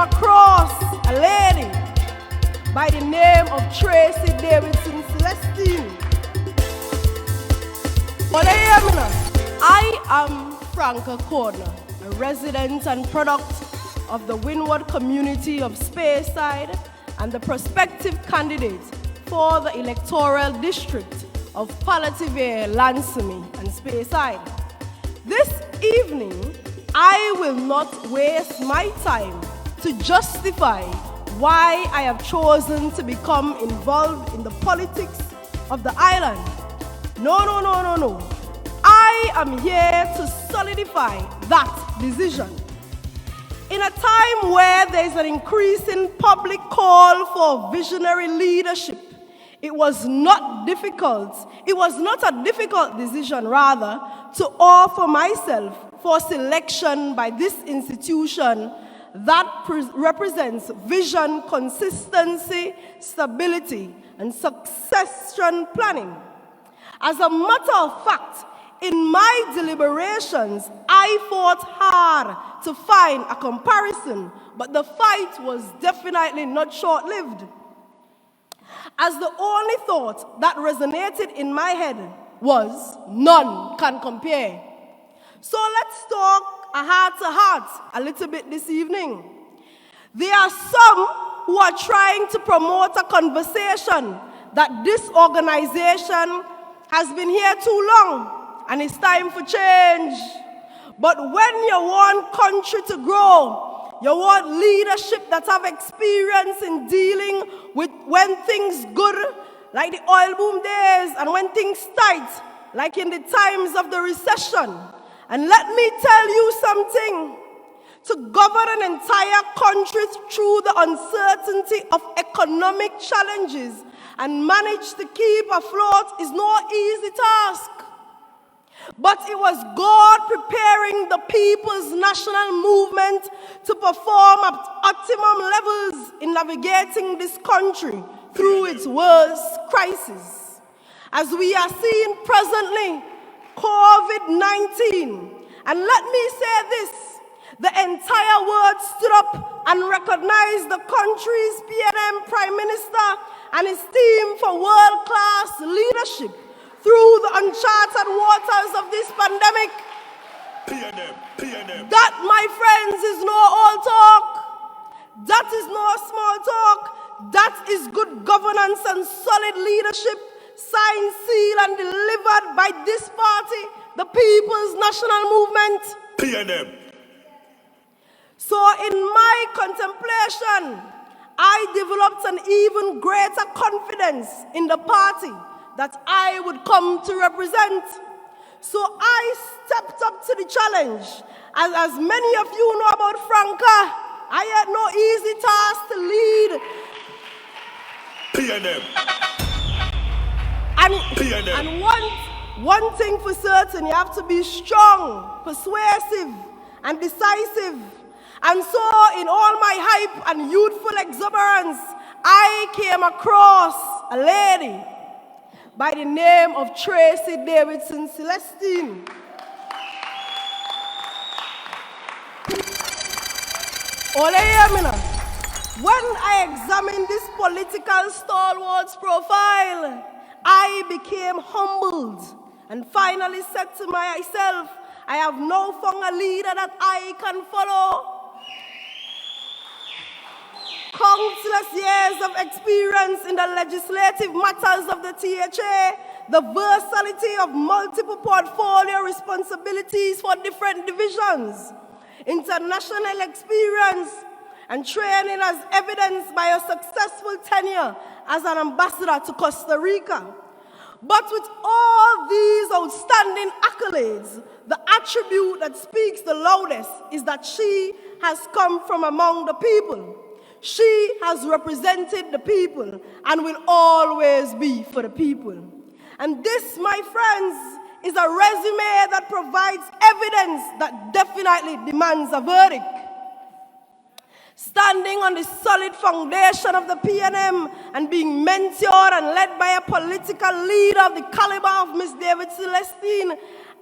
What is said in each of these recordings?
across a lady by the name of Tracy Davidson Celestine. But I am Franka Cordner, a resident and product of the Windward community of Speyside and the prospective candidate for the electoral district of Parlatuvier, Lansemy and Speyside. This evening, I will not waste my time to justify why I have chosen to become involved in the politics of the island. No. I am here to solidify that decision. In a time where there is an increasing public call for visionary leadership, it was not a difficult decision, rather, to offer myself for selection by this institution that represents vision, consistency, stability, and succession planning. As a matter of fact, in my deliberations, I fought hard to find a comparison, but the fight was definitely not short-lived, as the only thought that resonated in my head was, none can compare. So let's talk a heart-to-heart a little bit this evening. There are some who are trying to promote a conversation that this organization has been here too long and it's time for change. But when you want country to grow, you want leadership that have experience in dealing with when things good, like the oil boom days, and when things tight, like in the times of the recession. And let me tell you something, to govern an entire country through the uncertainty of economic challenges and manage to keep afloat is no easy task. But it was God preparing the people's national movement to perform at optimum levels in navigating this country through its worst crisis. As we are seeing presently, COVID-19, and let me say this, the entire world stood up and recognized the country's PNM Prime Minister and his team for world-class leadership through the uncharted waters of this pandemic. PNM. That, my friends, is no old talk. That is no small talk. That is good governance and solid leadership, signed, sealed, and delivered by this party, the People's National Movement. PNM. So in my contemplation, I developed an even greater confidence in the party that I would come to represent. So I stepped up to the challenge. As many of you know about Franka, I had no easy task to lead. PNM. And one thing for certain, you have to be strong, persuasive, and decisive. And so, in all my hype and youthful exuberance, I came across a lady by the name of Tracy Davidson Celestine. When I examined this political stalwart's profile, I became humbled and finally said to myself, I have now found a leader that I can follow. Countless years of experience in the legislative matters of the THA, the versatility of multiple portfolio responsibilities for different divisions, international experience, and training as evidenced by a successful tenure as an ambassador to Costa Rica. But with all these outstanding accolades, the attribute that speaks the loudest is that she has come from among the people. She has represented the people and will always be for the people. And this, my friends, is a resume that provides evidence that definitely demands a verdict. Standing on the solid foundation of the PNM and being mentored and led by a political leader of the caliber of Miss David Celestine,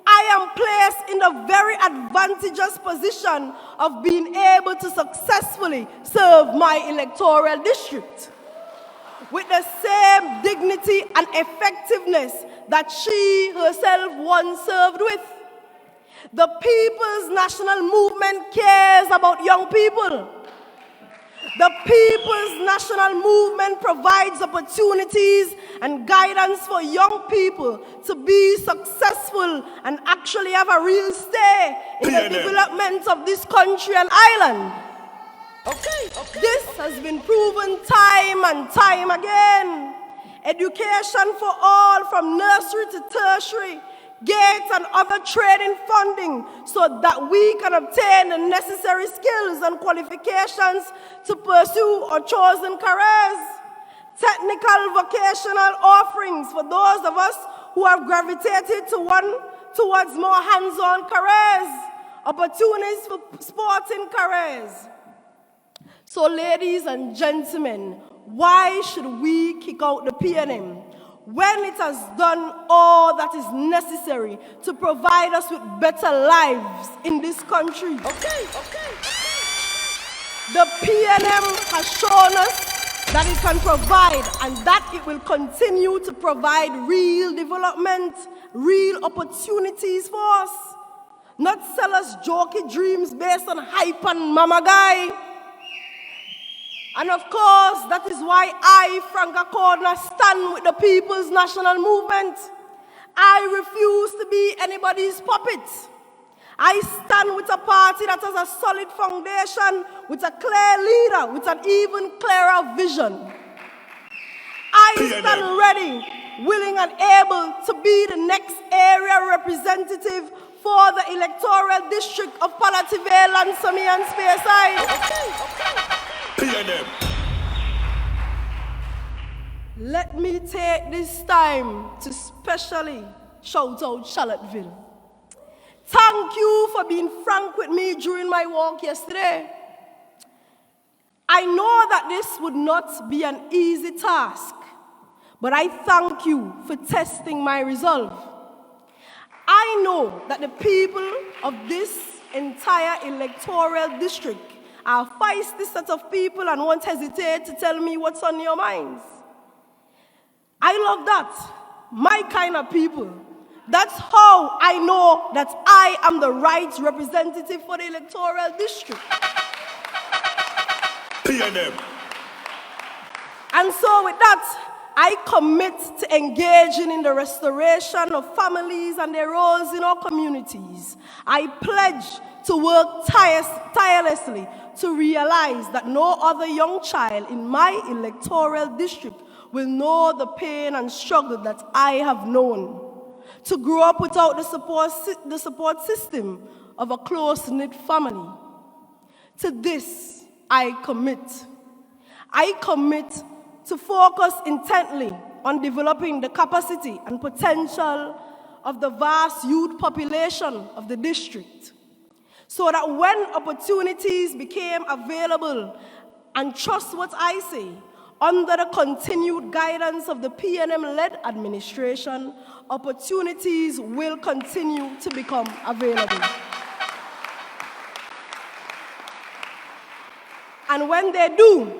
I am placed in the very advantageous position of being able to successfully successfully serve my electoral district with the same dignity and effectiveness that she herself once served with. The People's National Movement cares about young people. The People's National Movement provides opportunities and guidance for young people to be successful and actually have a real say in the development of this country and island. This has been proven time and time again. Education for all from nursery to tertiary, GATE and other training funding so that we can obtain the necessary skills and qualifications to pursue our chosen careers. Technical vocational offerings for those of us who have gravitated towards more hands-on careers, opportunities for sporting careers. So ladies and gentlemen, why should we kick out the PNM when it has done all that is necessary to provide us with better lives in this country? The PNM has shown us that it can provide and that it will continue to provide real development, real opportunities for us. Not sell us jokey dreams based on hype and mama guy. And of course, that is why I, Franka Cordner, stand with the People's National Movement. I refuse to be anybody's puppet. I stand with a party that has a solid foundation, with a clear leader, with an even clearer vision. I stand ready, willing and able to be the next area representative for the electoral district of Parlatuvier, Lansomi and Speyside. PNM. Let me take this time to specially shout out Charlottesville. Thank you for being frank with me during my walk yesterday. I know that this would not be an easy task, but I thank you for testing my resolve. I know that the people of this entire electoral district are a feisty set of people and won't hesitate to tell me what's on your minds. I love that. My kind of people. That's how I know that I am the right representative for the electoral district. PNM. And so with that, I commit to engaging in the restoration of families and their roles in our communities. I pledge to work tirelessly to realize that no other young child in my electoral district will know the pain and struggle that I have known. To grow up without the support system of a close-knit family. To this, I commit. I commit to focus intently on developing the capacity and potential of the vast youth population of the district, so that when opportunities became available, and trust what I say, under the continued guidance of the PNM-led administration, opportunities will continue to become available. And when they do,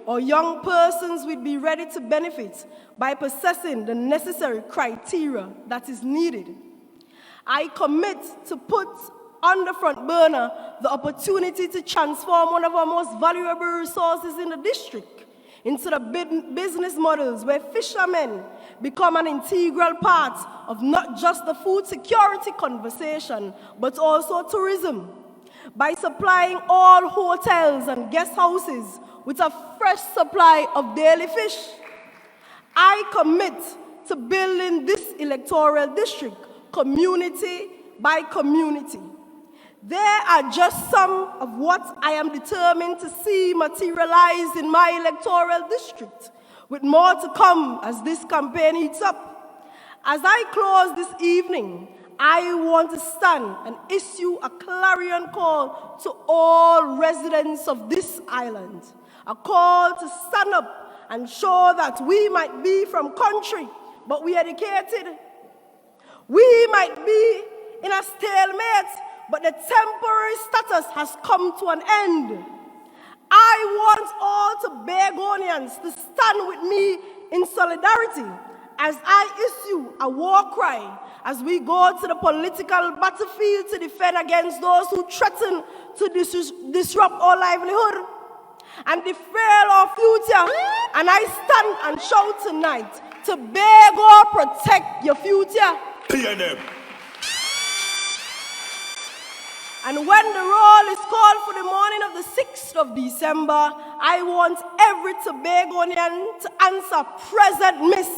our young persons will be ready to benefit by possessing the necessary criteria that is needed. I commit to put on the front burner the opportunity to transform one of our most valuable resources in the district into the business models where fishermen become an integral part of not just the food security conversation, but also tourism, by supplying all hotels and guest houses with a fresh supply of daily fish. I commit to building this electoral district community by community. They are just some of what I am determined to see materialize in my electoral district, with more to come as this campaign heats up. As I close this evening, I want to stand and issue a clarion call to all residents of this island, a call to stand up and show that we might be from country, but we are educated. We might be in a stalemate, but the temporary status has come to an end. Tobagonians to stand with me in solidarity as I issue a war cry as we go to the political battlefield to defend against those who threaten to disrupt our livelihood and derail our future. And I stand and shout tonight, Tobago, protect your future. PNM. And when the roll is called for the morning of the 6th of December, I want every Tobagonian to answer present, miss,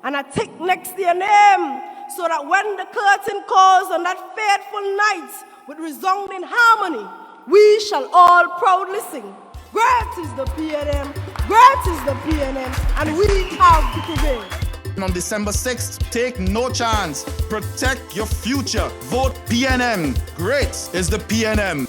and I take next to your name, so that when the curtain calls on that fateful night with resounding harmony, we shall all proudly sing, great is the PNM, great is the PNM, and we have prevailed. On December 6th, take no chance. Protect your future. Vote PNM. Great is the PNM.